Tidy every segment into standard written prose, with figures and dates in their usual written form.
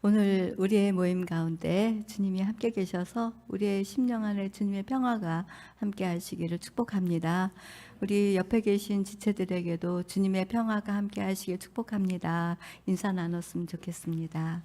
오늘 우리의 모임 가운데 주님이 함께 계셔서 우리의 심령 안에 주님의 평화가 함께 하시기를 축복합니다. 우리 옆에 계신 지체들에게도 주님의 평화가 함께 하시길 축복합니다. 인사 나눴으면 좋겠습니다.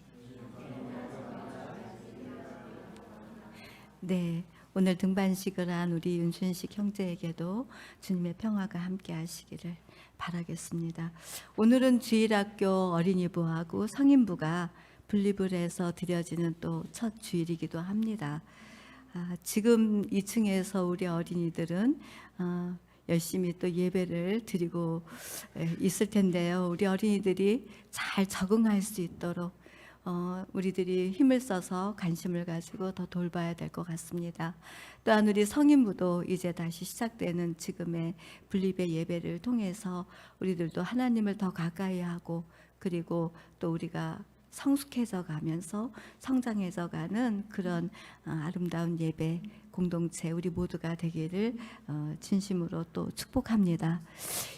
네, 오늘 등반식을 한 우리 윤순식 형제에게도 주님의 평화가 함께 하시기를 바라겠습니다. 오늘은 주일학교 어린이부하고 성인부가 분립을 해서 드려지는 또 첫 주일이기도 합니다. 지금 2층에서 우리 어린이들은 열심히 또 예배를 드리고 있을 텐데요. 우리 어린이들이 잘 적응할 수 있도록 우리들이 힘을 써서 관심을 가지고 더 돌봐야 될 것 같습니다. 또한 우리 성인부도 이제 다시 시작되는 지금의 분립의 예배를 통해서 우리들도 하나님을 더 가까이 하고, 그리고 또 우리가 성숙해져 가면서 성장해져 가는 그런 아름다운 예배 공동체 우리 모두가 되기를 진심으로 또 축복합니다.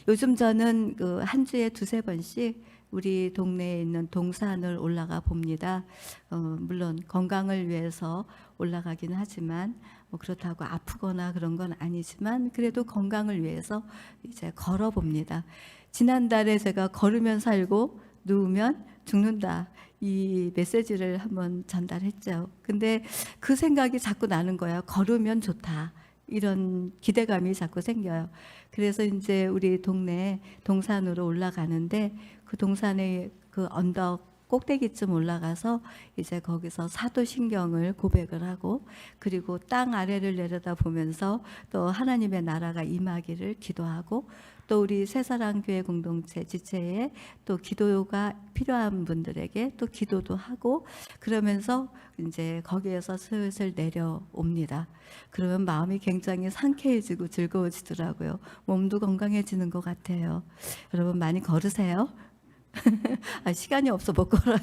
요즘 저는 한 주에 두세 번씩 우리 동네에 있는 동산을 올라가 봅니다. 물론 건강을 위해서 올라가긴 하지만 그렇다고 아프거나 그런 건 아니지만 그래도 건강을 위해서 이제 걸어 봅니다. 지난달에 제가 걸으면 살고 누우면 죽는다, 이 메시지를 한번 전달했죠. 근데 그 생각이 자꾸 나는 거예요. 걸으면 좋다, 이런 기대감이 자꾸 생겨요. 그래서 이제 우리 동네 동산으로 올라가는데 그 동산의 그 언덕 꼭대기쯤 올라가서 이제 거기서 사도신경을 고백을 하고, 그리고 땅 아래를 내려다 보면서 또 하나님의 나라가 임하기를 기도하고, 또 우리 새사랑교회 공동체 지체에 또 기도가 필요한 분들에게 또 기도도 하고, 그러면서 이제 거기에서 슬슬 내려옵니다. 그러면 마음이 굉장히 상쾌해지고 즐거워지더라고요. 몸도 건강해지는 것 같아요. 여러분 많이 걸으세요. 시간이 없어 못 걸어요.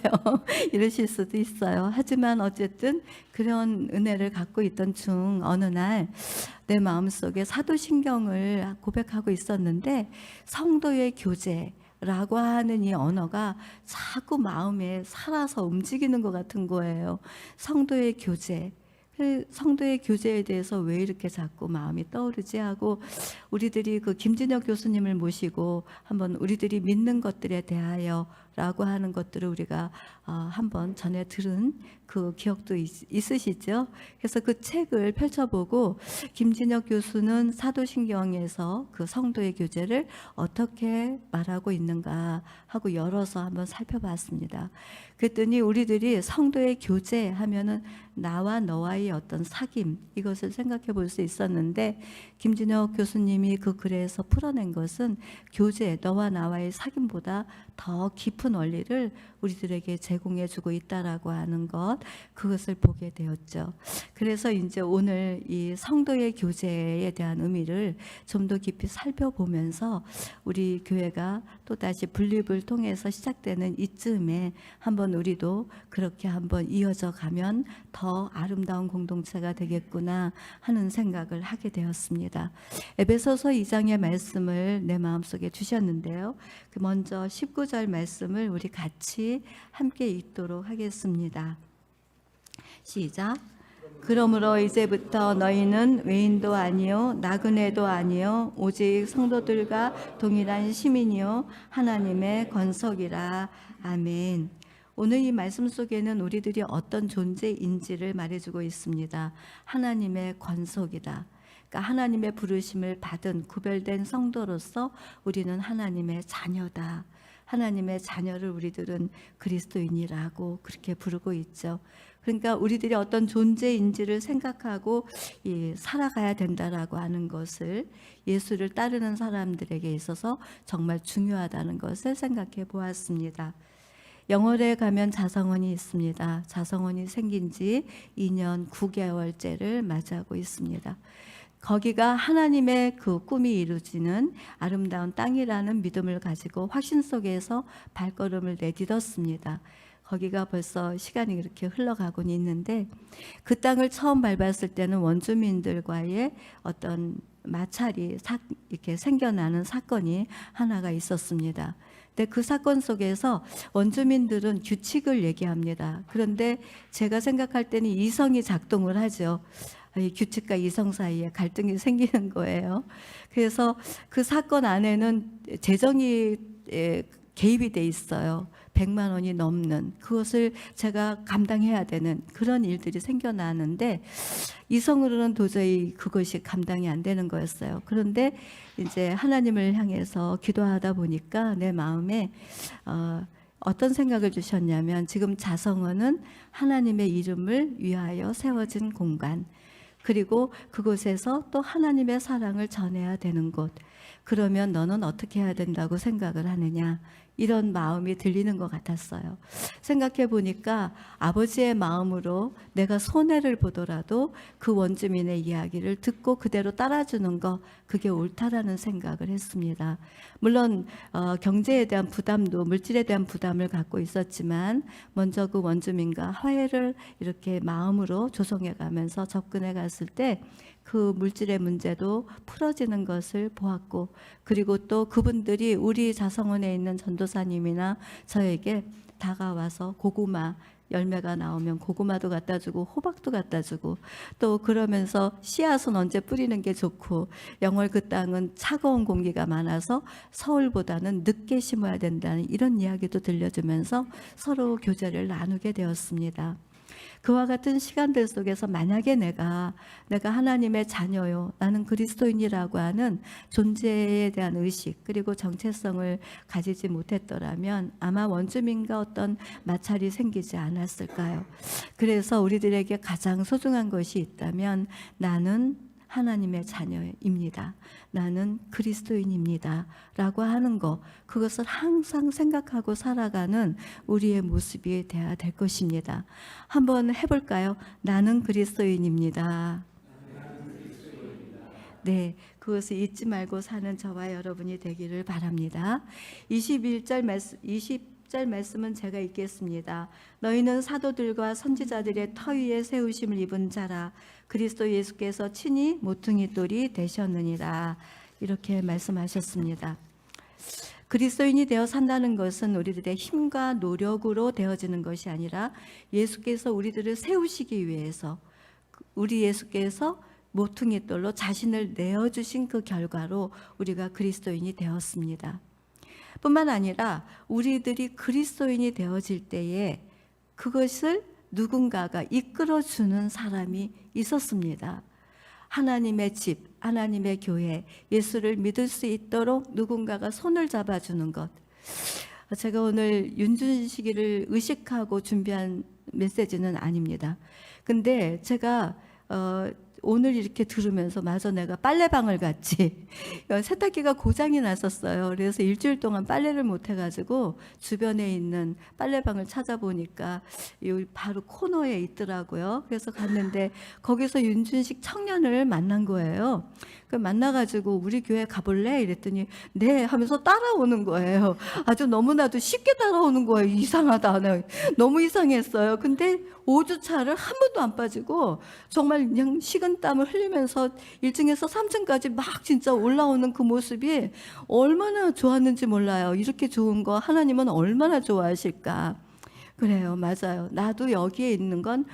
이러실 수도 있어요. 하지만 어쨌든 그런 은혜를 갖고 있던 중 어느 날 내 마음속에 사도신경을 고백하고 있었는데, 성도의 교제라고 하는 이 언어가 자꾸 마음에 살아서 움직이는 것 같은 거예요. 성도의 교제. 성도의 교제에 대해서 왜 이렇게 자꾸 마음이 떠오르지 하고, 우리들이 그 김진혁 교수님을 모시고 한번 우리들이 믿는 것들에 대하여 라고 하는 것들을 우리가 한번 전에 들은 그 기억도 있으시죠? 그래서 그 책을 펼쳐보고 김진혁 교수는 사도신경에서 그 성도의 교제를 어떻게 말하고 있는가 하고 열어서 한번 살펴봤습니다. 그랬더니 우리들이 성도의 교제 하면은 나와 너와의 어떤 사귐, 이것을 생각해 볼 수 있었는데, 김진혁 교수님이 그 글에서 풀어낸 것은 교제, 너와 나와의 사귐보다 더 깊은 원리를 우리들에게 제공해 주고 있다라고 하는 것, 그것을 보게 되었죠. 그래서 이제 오늘 이 성도의 교제에 대한 의미를 좀 더 깊이 살펴보면서 우리 교회가 또다시 분립을 통해서 시작되는 이쯤에 한번 우리도 그렇게 한번 이어져 가면 더 아름다운 공동체가 되겠구나 하는 생각을 하게 되었습니다. 에베소서 2장의 말씀을 내 마음속에 주셨는데요. 그 먼저 19절 말씀을 우리 같이 함께 읽도록 하겠습니다. 시작. 그러므로 이제부터 너희는 외인도 아니요 나그네도 아니요 오직 성도들과 동일한 시민이요 하나님의 권속이라. 아멘. 오늘 이 말씀 속에는 우리들이 어떤 존재인지를 말해주고 있습니다. 하나님의 권속이다. 그러니까 하나님의 부르심을 받은 구별된 성도로서 우리는 하나님의 자녀다. 하나님의 자녀를 우리들은 그리스도인이라고 그렇게 부르고 있죠. 그러니까 우리들이 어떤 존재인지를 생각하고 살아가야 된다라고 하는 것을, 예수를 따르는 사람들에게 있어서 정말 중요하다는 것을 생각해 보았습니다. 영월에 가면 자성원이 있습니다. 자성원이 생긴 지 2년 9개월째를 맞이하고 있습니다. 거기가 하나님의 그 꿈이 이루어지는 아름다운 땅이라는 믿음을 가지고 확신 속에서 발걸음을 내딛었습니다. 거기가 벌써 시간이 그렇게 흘러가곤 있는데, 그 땅을 처음 밟았을 때는 원주민들과의 어떤 마찰이 이렇게 생겨나는 사건이 하나가 있었습니다. 근데 그 사건 속에서 원주민들은 규칙을 얘기합니다. 그런데 제가 생각할 때는 이성이 작동을 하죠. 이 규칙과 이성 사이에 갈등이 생기는 거예요. 그래서 그 사건 안에는 재정이 개입이 돼 있어요. 100만 원이 넘는, 그것을 제가 감당해야 되는 그런 일들이 생겨나는데 이성으로는 도저히 그것이 감당이 안 되는 거였어요. 그런데 이제 하나님을 향해서 기도하다 보니까 내 마음에 어떤 생각을 주셨냐면, 지금 자성어는 하나님의 이름을 위하여 세워진 공간, 그리고 그곳에서 또 하나님의 사랑을 전해야 되는 곳, 그러면 너는 어떻게 해야 된다고 생각을 하느냐, 이런 마음이 들리는 것 같았어요. 생각해 보니까 아버지의 마음으로 내가 손해를 보더라도 그 원주민의 이야기를 듣고 그대로 따라주는 거, 그게 옳다라는 생각을 했습니다. 물론 경제에 대한 부담도, 물질에 대한 부담을 갖고 있었지만 먼저 그 원주민과 화해를 이렇게 마음으로 조성해 가면서 접근해 갔을 때 그 물질의 문제도 풀어지는 것을 보았고, 그리고 또 그분들이 우리 자성원에 있는 전도사님이나 저에게 다가와서 고구마 열매가 나오면 고구마도 갖다 주고 호박도 갖다 주고, 또 그러면서 씨앗은 언제 뿌리는 게 좋고, 영월 그 땅은 차가운 공기가 많아서 서울보다는 늦게 심어야 된다는 이런 이야기도 들려주면서 서로 교제를 나누게 되었습니다. 그와 같은 시간들 속에서 만약에 내가 하나님의 자녀요, 나는 그리스도인이라고 하는 존재에 대한 의식, 그리고 정체성을 가지지 못했더라면 아마 원주민과 어떤 마찰이 생기지 않았을까요? 그래서 우리들에게 가장 소중한 것이 있다면, 나는 하나님의 자녀입니다, 나는 그리스도인입니다 라고 하는 것, 그것을 항상 생각하고 살아가는 우리의 모습이 되어야 될 것입니다. 한번 해볼까요? 나는 그리스도인입니다. 네, 그것을 잊지 말고 사는 저와 여러분이 되기를 바랍니다. 21절 말씀은 제가 읽겠습니다. 너희는 사도들과 선지자들의 터 위에 세우심을 입은 자라. 그리스도 예수께서 친히 모퉁이 돌이 되셨느니라. 이렇게 말씀하셨습니다. 그리스도인이 되어 산다는 것은 우리들의 힘과 노력으로 되어지는 것이 아니라 예수께서 우리들을 세우시기 위해서, 우리 예수께서 모퉁이 돌로 자신을 내어주신 그 결과로 우리가 그리스도인이 되었습니다. 뿐만 아니라 우리들이 그리스도인이 되어질 때에 그것을 누군가가 이끌어주는 사람이 있었습니다. 하나님의 집, 하나님의 교회, 예수를 믿을 수 있도록 누군가가 손을 잡아주는 것. 제가 오늘 윤준식이를 의식하고 준비한 메시지는 아닙니다. 근데 제가 오늘 이렇게 들으면서, 맞아, 내가 빨래방을 갔지. 세탁기가 고장이 났었어요. 그래서 일주일 동안 빨래를 못 해가지고 주변에 있는 빨래방을 찾아보니까 바로 코너에 있더라고요. 그래서 갔는데 거기서 윤준식 청년을 만난 거예요. 만나가지고 우리 교회 가볼래? 이랬더니 네 하면서 따라오는 거예요. 아주 너무나도 쉽게 따라오는 거예요. 이상하다. 너무 이상했어요. 근데 5주차를 한 번도 안 빠지고 정말 그냥 식은땀을 흘리면서 1층에서 3층까지 막 진짜 올라오는 그 모습이 얼마나 좋았는지 몰라요. 이렇게 좋은 거 하나님은 얼마나 좋아하실까. 그래요, 맞아요. 나도 여기에 있는 건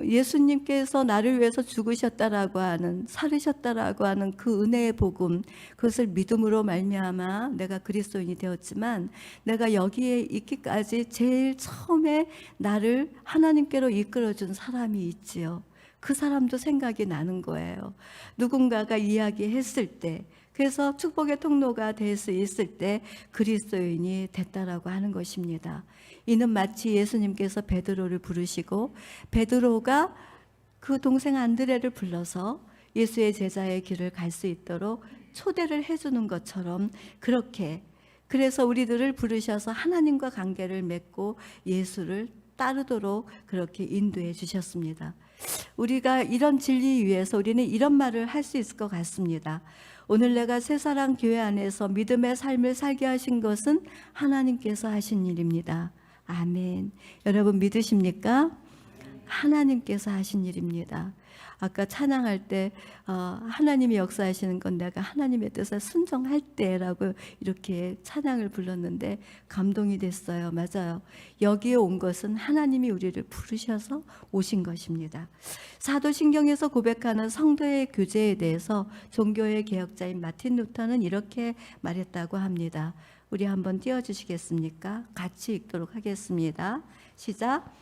예수님께서 나를 위해서 죽으셨다라고 하는, 살으셨다라고 하는 그 은혜의 복음, 그것을 믿음으로 말미암아 내가 그리스도인이 되었지만, 내가 여기에 있기까지 제일 처음에 나를 하나님께로 이끌어준 사람이 있지요. 그 사람도 생각이 나는 거예요. 누군가가 이야기했을 때, 그래서 축복의 통로가 될 수 있을 때 그리스도인이 됐다라고 하는 것입니다. 이는 마치 예수님께서 베드로를 부르시고 베드로가 그 동생 안드레를 불러서 예수의 제자의 길을 갈 수 있도록 초대를 해주는 것처럼, 그렇게, 그래서 우리들을 부르셔서 하나님과 관계를 맺고 예수를 따르도록 그렇게 인도해 주셨습니다. 우리가 이런 진리 위에서 우리는 이런 말을 할 수 있을 것 같습니다. 오늘 내가 새사랑 교회 안에서 믿음의 삶을 살게 하신 것은 하나님께서 하신 일입니다. 아멘. 여러분 믿으십니까? 하나님께서 하신 일입니다. 아까 찬양할 때 하나님이 역사하시는 건 내가 하나님의 뜻에 순종할 때라고 이렇게 찬양을 불렀는데 감동이 됐어요. 맞아요. 여기에 온 것은 하나님이 우리를 부르셔서 오신 것입니다. 사도신경에서 고백하는 성도의 교제에 대해서 종교의 개혁자인 마틴 루터는 이렇게 말했다고 합니다. 우리 한번 띄워주시겠습니까? 같이 읽도록 하겠습니다. 시작.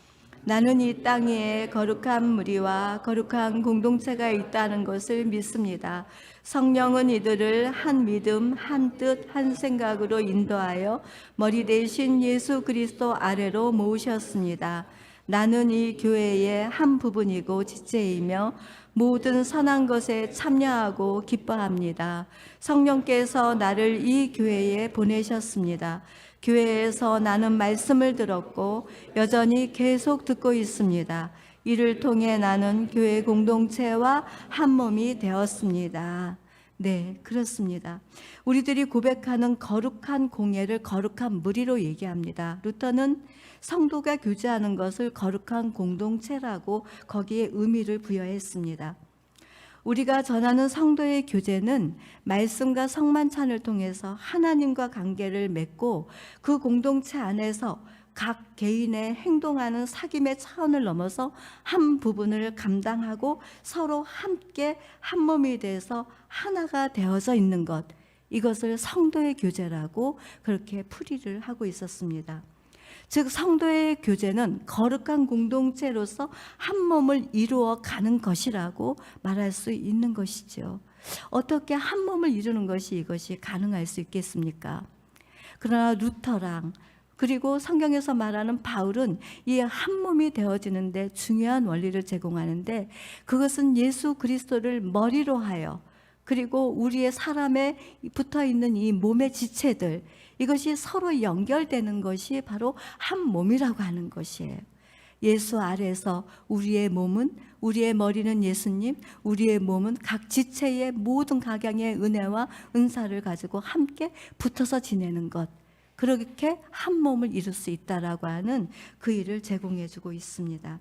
나는 이 땅 위에 거룩한 무리와 거룩한 공동체가 있다는 것을 믿습니다. 성령은 이들을 한 믿음, 한 뜻, 한 생각으로 인도하여 머리 대신 예수 그리스도 아래로 모으셨습니다. 나는 이 교회의 한 부분이고 지체이며 모든 선한 것에 참여하고 기뻐합니다. 성령께서 나를 이 교회에 보내셨습니다. 교회에서 나는 말씀을 들었고 여전히 계속 듣고 있습니다. 이를 통해 나는 교회 공동체와 한 몸이 되었습니다. 네, 그렇습니다. 우리들이 고백하는 거룩한 공예를 거룩한 무리로 얘기합니다. 루터는 성도가 교제하는 것을 거룩한 공동체라고 거기에 의미를 부여했습니다. 우리가 전하는 성도의 교제는 말씀과 성만찬을 통해서 하나님과 관계를 맺고 그 공동체 안에서 각 개인의 행동하는 사귐의 차원을 넘어서 한 부분을 감당하고 서로 함께 한 몸이 돼서 하나가 되어져 있는 것, 이것을 성도의 교제라고 그렇게 풀이를 하고 있었습니다. 즉 성도의 교제는 거룩한 공동체로서 한 몸을 이루어 가는 것이라고 말할 수 있는 것이죠. 어떻게 한 몸을 이루는 것이 이것이 가능할 수 있겠습니까? 그러나 루터랑 그리고 성경에서 말하는 바울은 이 한 몸이 되어지는데 중요한 원리를 제공하는데, 그것은 예수 그리스도를 머리로 하여 그리고 우리의 사람에 붙어있는 이 몸의 지체들, 이것이 서로 연결되는 것이 바로 한 몸이라고 하는 것이에요. 예수 아래서 우리의 몸은, 우리의 머리는 예수님, 우리의 몸은 각 지체의 모든 각양의 은혜와 은사를 가지고 함께 붙어서 지내는 것, 그렇게 한 몸을 이룰 수 있다라고 하는 그 일을 제공해 주고 있습니다.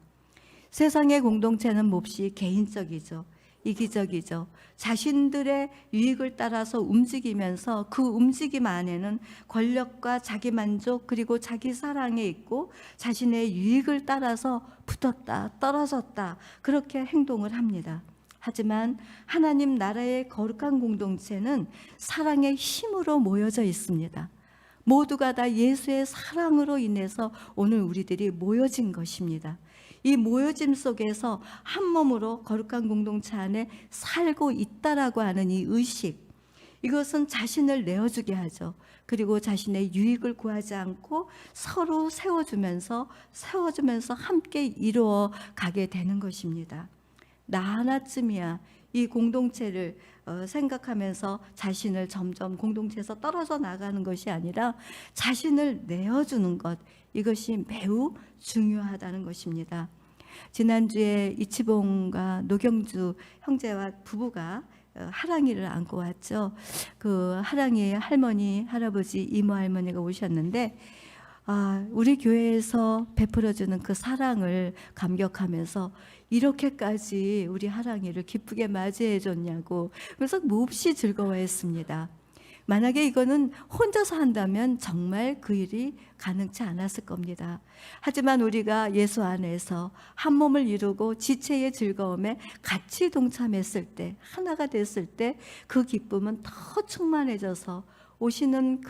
세상의 공동체는 몹시 개인적이죠. 이기적이죠. 자신들의 유익을 따라서 움직이면서 그 움직임 안에는 권력과 자기만족 그리고 자기 사랑에 있고 자신의 유익을 따라서 붙었다 떨어졌다 그렇게 행동을 합니다. 하지만 하나님 나라의 거룩한 공동체는 사랑의 힘으로 모여져 있습니다. 모두가 다 예수의 사랑으로 인해서 오늘 우리들이 모여진 것입니다. 이 모여짐 속에서 한 몸으로 거룩한 공동체 안에 살고 있다라고 하는 이 의식, 이것은 자신을 내어주게 하죠. 그리고 자신의 유익을 구하지 않고 서로 세워주면서 함께 이루어 가게 되는 것입니다. 나 하나쯤이야 이 공동체를 생각하면서 자신을 점점 공동체에서 떨어져 나가는 것이 아니라 자신을 내어주는 것, 이것이 매우 중요하다는 것입니다. 지난주에 이치봉과 노경주 형제와 부부가 하랑이를 안고 왔죠. 그 하랑이의 할머니, 할아버지, 이모, 할머니가 오셨는데 우리 교회에서 베풀어주는 그 사랑을 감격하면서 이렇게까지 우리 하랑이를 기쁘게 맞이해 줬냐고, 그래서 몹시 즐거워했습니다. 만약에 이거는 혼자서 한다면 정말 그 일이 가능치 않았을 겁니다. 하지만 우리가 예수 안에서 한 몸을 이루고 지체의 즐거움에 같이 동참했을 때, 하나가 됐을 때 그 기쁨은 더 충만해져서 오시는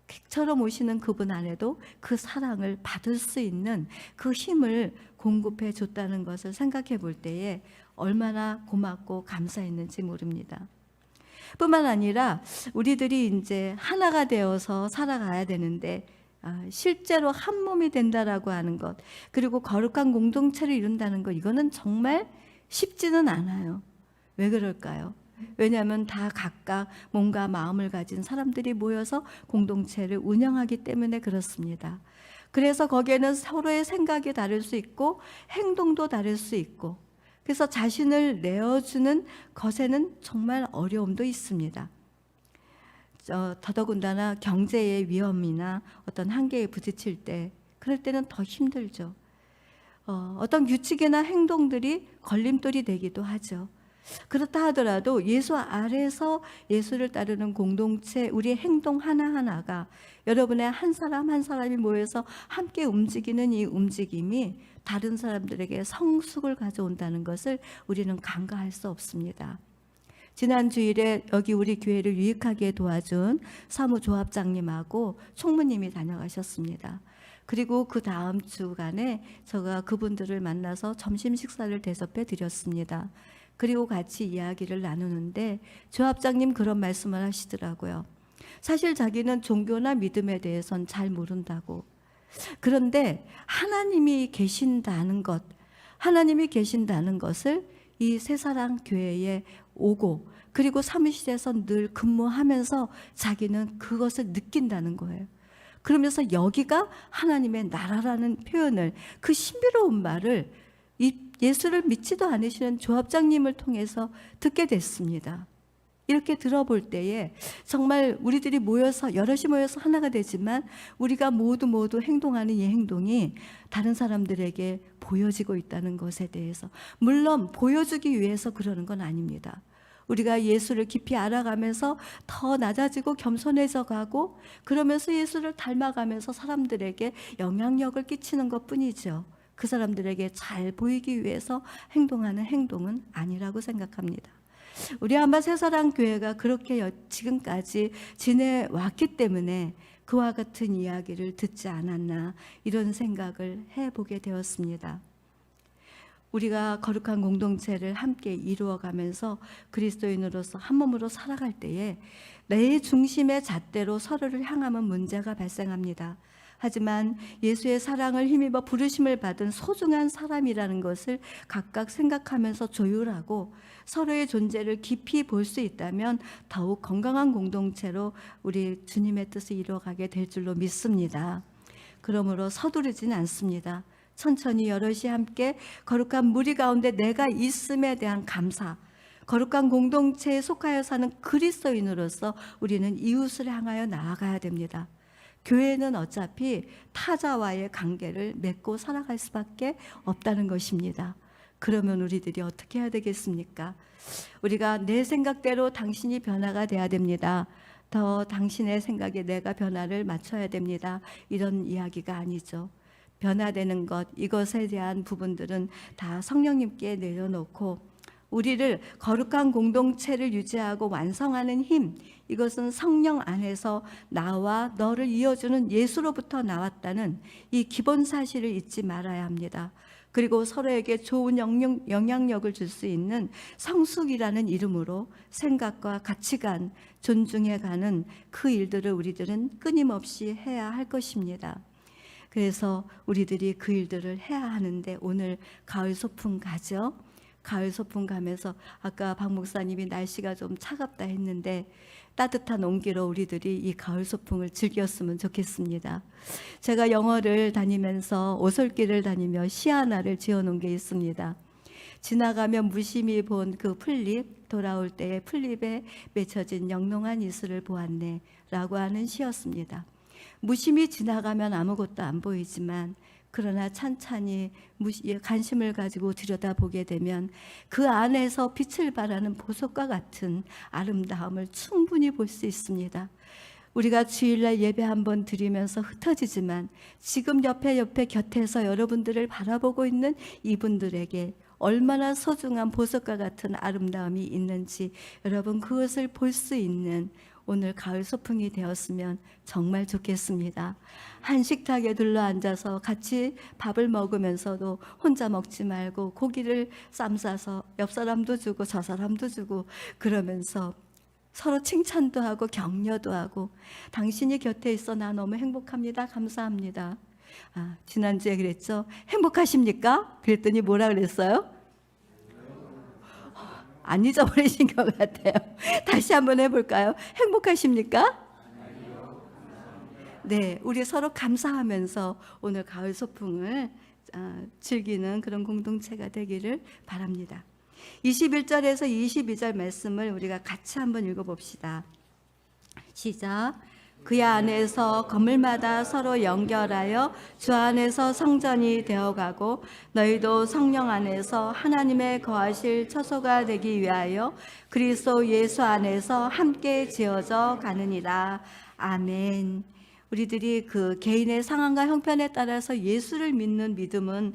객처럼 오시는 그분 안에도 그 사랑을 받을 수 있는 그 힘을 공급해 줬다는 것을 생각해 볼 때에 얼마나 고맙고 감사했는지 모릅니다. 뿐만 아니라 우리들이 이제 하나가 되어서 살아가야 되는데 실제로 한 몸이 된다라고 하는 것, 그리고 거룩한 공동체를 이룬다는 것, 이거는 정말 쉽지는 않아요. 왜 그럴까요? 왜냐하면 다 각각 몸과 마음을 가진 사람들이 모여서 공동체를 운영하기 때문에 그렇습니다. 그래서 거기에는 서로의 생각이 다를 수 있고 행동도 다를 수 있고, 그래서 자신을 내어주는 것에는 정말 어려움도 있습니다. 더더군다나 경제의 위험이나 어떤 한계에 부딪힐 때, 그럴 때는 더 힘들죠. 어떤 규칙이나 행동들이 걸림돌이 되기도 하죠. 그렇다 하더라도 예수 아래서 예수를 따르는 공동체, 우리의 행동 하나하나가 여러분의 한 사람 한 사람이 모여서 함께 움직이는 이 움직임이 다른 사람들에게 성숙을 가져온다는 것을 우리는 간과할 수 없습니다. 지난 주일에 여기 우리 교회를 유익하게 도와준 사무조합장님하고 총무님이 다녀가셨습니다. 그리고 그 다음 주간에 제가 그분들을 만나서 점심 식사를 대접해 드렸습니다. 그리고 같이 이야기를 나누는데 조합장님 그런 말씀을 하시더라고요. 사실 자기는 종교나 믿음에 대해서는 잘 모른다고. 그런데 하나님이 계신다는 것, 하나님이 계신다는 것을 이 새사랑 교회에 오고 그리고 사무실에서 늘 근무하면서 자기는 그것을 느낀다는 거예요. 그러면서 여기가 하나님의 나라라는 표현을, 그 신비로운 말을 이 예수를 믿지도 않으시는 조합장님을 통해서 듣게 됐습니다. 이렇게 들어볼 때에 정말 우리들이 모여서 여럿이 모여서 하나가 되지만 우리가 모두 행동하는 이 행동이 다른 사람들에게 보여지고 있다는 것에 대해서, 물론 보여주기 위해서 그러는 건 아닙니다. 우리가 예수를 깊이 알아가면서 더 낮아지고 겸손해져 가고 그러면서 예수를 닮아가면서 사람들에게 영향력을 끼치는 것뿐이죠. 그 사람들에게 잘 보이기 위해서 행동하는 행동은 아니라고 생각합니다. 우리 아마 새사랑 교회가 그렇게 지금까지 지내왔기 때문에 그와 같은 이야기를 듣지 않았나, 이런 생각을 해보게 되었습니다. 우리가 거룩한 공동체를 함께 이루어가면서 그리스도인으로서 한 몸으로 살아갈 때에 내 중심의 잣대로 서로를 향하면 문제가 발생합니다. 하지만 예수의 사랑을 힘입어 부르심을 받은 소중한 사람이라는 것을 각각 생각하면서 조율하고 서로의 존재를 깊이 볼 수 있다면 더욱 건강한 공동체로 우리 주님의 뜻을 이루어가게 될 줄로 믿습니다. 그러므로 서두르지는 않습니다. 천천히 여럿이 함께 거룩한 무리 가운데 내가 있음에 대한 감사, 거룩한 공동체에 속하여 사는 그리스도인으로서 우리는 이웃을 향하여 나아가야 됩니다. 교회는 어차피 타자와의 관계를 맺고 살아갈 수밖에 없다는 것입니다. 그러면 우리들이 어떻게 해야 되겠습니까? 우리가 내 생각대로 당신이 변화가 돼야 됩니다. 더 당신의 생각에 내가 변화를 맞춰야 됩니다. 이런 이야기가 아니죠. 변화되는 것, 이것에 대한 부분들은 다 성령님께 내려놓고 우리를 거룩한 공동체를 유지하고 완성하는 힘, 이것은 성령 안에서 나와 너를 이어주는 예수로부터 나왔다는 이 기본 사실을 잊지 말아야 합니다. 그리고 서로에게 좋은 영향력을 줄 수 있는 성숙이라는 이름으로 생각과 가치관, 존중해가는 그 일들을 우리들은 끊임없이 해야 할 것입니다. 그래서 우리들이 그 일들을 해야 하는데 오늘 가을 소풍 가죠. 가을 소풍 가면서 아까 박 목사님이 날씨가 좀 차갑다 했는데 따뜻한 온기로 우리들이 이 가을 소풍을 즐겼으면 좋겠습니다. 제가 영어를 다니면서 오솔길을 다니며 시 하나를 지어놓은 게 있습니다. 지나가며 무심히 본 그 풀잎, 돌아올 때에 풀잎에 맺혀진 영롱한 이슬을 보았네 라고 하는 시였습니다. 무심히 지나가면 아무것도 안 보이지만 그러나 찬찬히 관심을 가지고 들여다보게 되면 그 안에서 빛을 발하는 보석과 같은 아름다움을 충분히 볼 수 있습니다. 우리가 주일날 예배 한번 드리면서 흩어지지만 지금 옆에 곁에서 여러분들을 바라보고 있는 이분들에게 얼마나 소중한 보석과 같은 아름다움이 있는지 여러분 그것을 볼 수 있는 오늘 가을 소풍이 되었으면 정말 좋겠습니다. 한 식탁에 둘러앉아서 같이 밥을 먹으면서도 혼자 먹지 말고 고기를 쌈 싸서 옆 사람도 주고 저 사람도 주고 그러면서 서로 칭찬도 하고 격려도 하고 당신이 곁에 있어 나 너무 행복합니다. 감사합니다. 지난주에 그랬죠. 행복하십니까? 그랬더니 뭐라 그랬어요? 안 잊어버리신 것 같아요. 다시 한번 해볼까요? 행복하십니까? 네, 우리 서로 감사하면서 오늘 가을 소풍을 즐기는 그런 공동체가 되기를 바랍니다. 21절에서 22절 말씀을 우리가 같이 한번 읽어봅시다. 시작. 그의 안에서 건물마다 서로 연결하여 주 안에서 성전이 되어가고 너희도 성령 안에서 하나님의 거하실 처소가 되기 위하여 그리스도 예수 안에서 함께 지어져 가느니라. 아멘. 우리들이 그 개인의 상황과 형편에 따라서 예수를 믿는 믿음은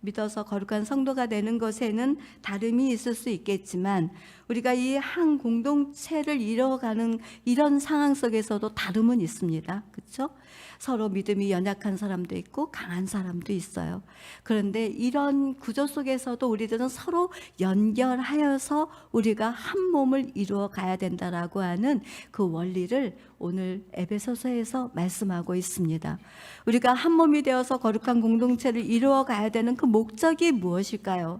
믿어서 거룩한 성도가 되는 것에는 다름이 있을 수 있겠지만 우리가 이 한 공동체를 이뤄가는 이런 상황 속에서도 다름은 있습니다. 그렇죠? 서로 믿음이 연약한 사람도 있고 강한 사람도 있어요. 그런데 이런 구조 속에서도 우리들은 서로 연결하여서 우리가 한 몸을 이루어 가야 된다라고 하는 그 원리를 오늘 에베소서에서 말씀하고 있습니다. 우리가 한 몸이 되어서 거룩한 공동체를 이루어 가야 되는 그 목적이 무엇일까요?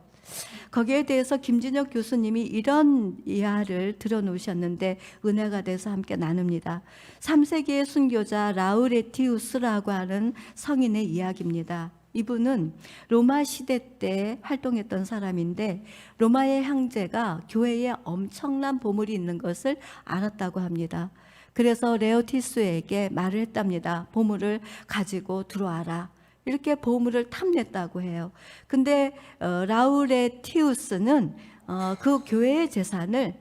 거기에 대해서 김진혁 교수님이 이런 이하를 들어놓으셨는데 은혜가 돼서 함께 나눕니다. 3세기의 순교자 라우레티우스라고 하는 성인의 이야기입니다. 이분은 로마 시대 때 활동했던 사람인데 로마의 황제가 교회에 엄청난 보물이 있는 것을 알았다고 합니다. 그래서 레오티스에게 말을 했답니다. 보물을 가지고 들어와라. 이렇게 보물을 탐냈다고 해요. 근데 라우레티우스는 그 교회의 재산을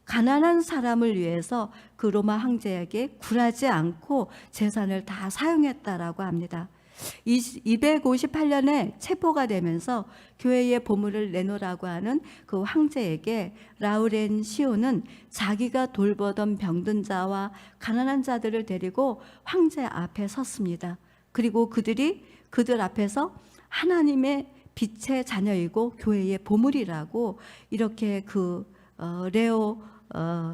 가난한 사람을 위해서 그 로마 황제에게 굴하지 않고 재산을 다 사용했다라고 합니다. 258년에 체포가 되면서 교회의 보물을 내놓으라고 하는 그 황제에게 라우렌시오는 자기가 돌보던 병든 자와 가난한 자들을 데리고 황제 앞에 섰습니다. 그리고 그들 앞에서 하나님의 빛의 자녀이고 교회의 보물이라고 이렇게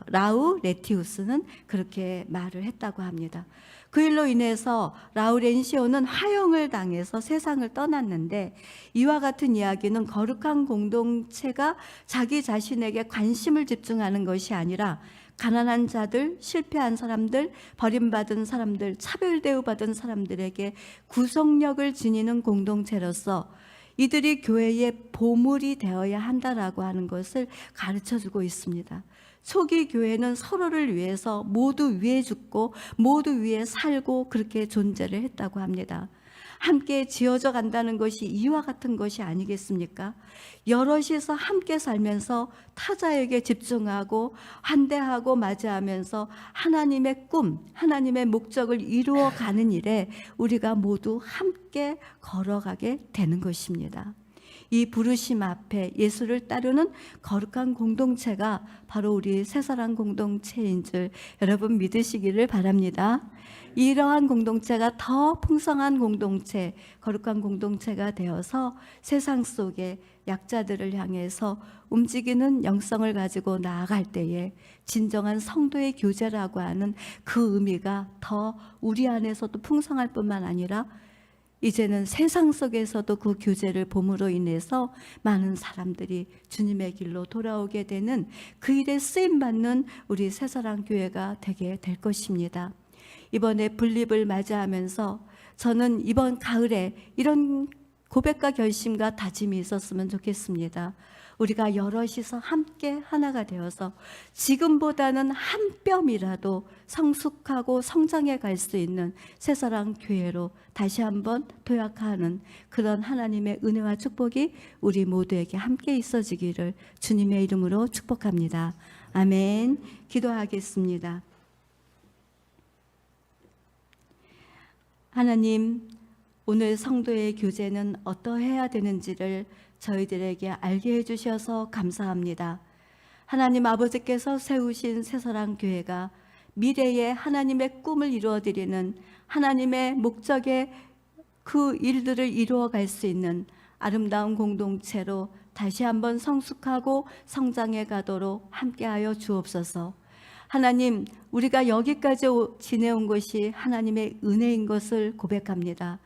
라우레티우스는 그렇게 말을 했다고 합니다. 그 일로 인해서 라우렌시오는 화형을 당해서 세상을 떠났는데 이와 같은 이야기는 거룩한 공동체가 자기 자신에게 관심을 집중하는 것이 아니라 가난한 자들, 실패한 사람들, 버림받은 사람들, 차별 대우받은 사람들에게 구속력을 지니는 공동체로서 이들이 교회의 보물이 되어야 한다라고 하는 것을 가르쳐주고 있습니다. 초기 교회는 서로를 위해서 모두 위해 죽고 모두 위해 살고 그렇게 존재를 했다고 합니다. 함께 지어져 간다는 것이 이와 같은 것이 아니겠습니까? 여럿이서 함께 살면서 타자에게 집중하고 환대하고 맞이하면서 하나님의 꿈, 하나님의 목적을 이루어 가는 일에 우리가 모두 함께 걸어가게 되는 것입니다. 이 부르심 앞에 예수를 따르는 거룩한 공동체가 바로 우리 새사랑 공동체인 줄 여러분 믿으시기를 바랍니다. 이러한 공동체가 더 풍성한 공동체, 거룩한 공동체가 되어서 세상 속에 약자들을 향해서 움직이는 영성을 가지고 나아갈 때에 진정한 성도의 교제라고 하는 그 의미가 더 우리 안에서도 풍성할 뿐만 아니라 이제는 세상 속에서도 그 교제를 봄으로 인해서 많은 사람들이 주님의 길로 돌아오게 되는 그 일에 쓰임받는 우리 새사랑 교회가 되게 될 것입니다. 이번에 분립을 맞이하면서 저는 이번 가을에 이런 고백과 결심과 다짐이 있었으면 좋겠습니다. 우리가 여럿이서 함께 하나가 되어서 지금보다는 한 뼘이라도 성숙하고 성장해 갈 수 있는 새사랑 교회로 다시 한번 도약하는 그런 하나님의 은혜와 축복이 우리 모두에게 함께 있어지기를 주님의 이름으로 축복합니다. 아멘. 기도하겠습니다. 하나님, 오늘 성도의 교제는 어떠해야 되는지를 저희들에게 알게 해주셔서 감사합니다. 하나님 아버지께서 세우신 새사랑 교회가 미래에 하나님의 꿈을 이루어드리는 하나님의 목적의 그 일들을 이루어갈 수 있는 아름다운 공동체로 다시 한번 성숙하고 성장해 가도록 함께하여 주옵소서. 하나님, 우리가 여기까지 지내온 것이 하나님의 은혜인 것을 고백합니다.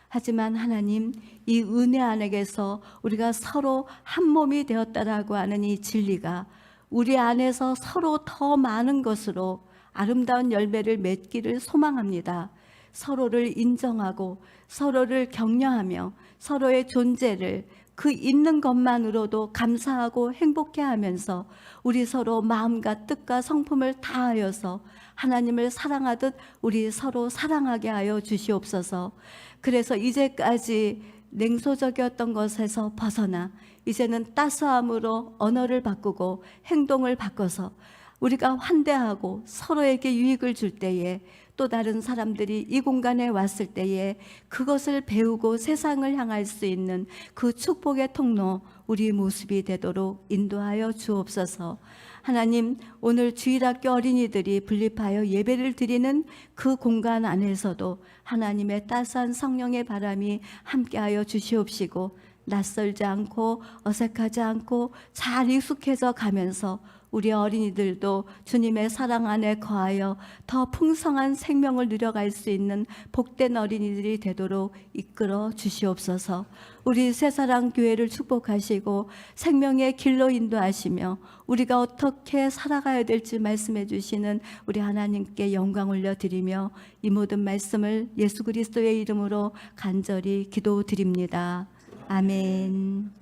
하지만 하나님, 이 은혜 안에서 우리가 서로 한 몸이 되었다라고 하는 이 진리가 우리 안에서 서로 더 많은 것으로 아름다운 열매를 맺기를 소망합니다. 서로를 인정하고 서로를 격려하며 서로의 존재를 그 있는 것만으로도 감사하고 행복해하면서 우리 서로 마음과 뜻과 성품을 다하여서 하나님을 사랑하듯 우리 서로 사랑하게 하여 주시옵소서. 그래서 이제까지 냉소적이었던 것에서 벗어나 이제는 따스함으로 언어를 바꾸고 행동을 바꿔서 우리가 환대하고 서로에게 유익을 줄 때에 또 다른 사람들이 이 공간에 왔을 때에 그것을 배우고 세상을 향할 수 있는 그 축복의 통로 우리 모습이 되도록 인도하여 주옵소서. 하나님, 오늘 주일학교 어린이들이 분립하여 예배를 드리는 그 공간 안에서도 하나님의 따스한 성령의 바람이 함께하여 주시옵시고 낯설지 않고 어색하지 않고 잘 익숙해져 가면서 우리 어린이들도 주님의 사랑 안에 거하여 더 풍성한 생명을 누려갈 수 있는 복된 어린이들이 되도록 이끌어 주시옵소서. 우리 새사랑교회를 축복하시고 생명의 길로 인도하시며 우리가 어떻게 살아가야 될지 말씀해 주시는 우리 하나님께 영광 올려드리며 이 모든 말씀을 예수 그리스도의 이름으로 간절히 기도드립니다. 아멘.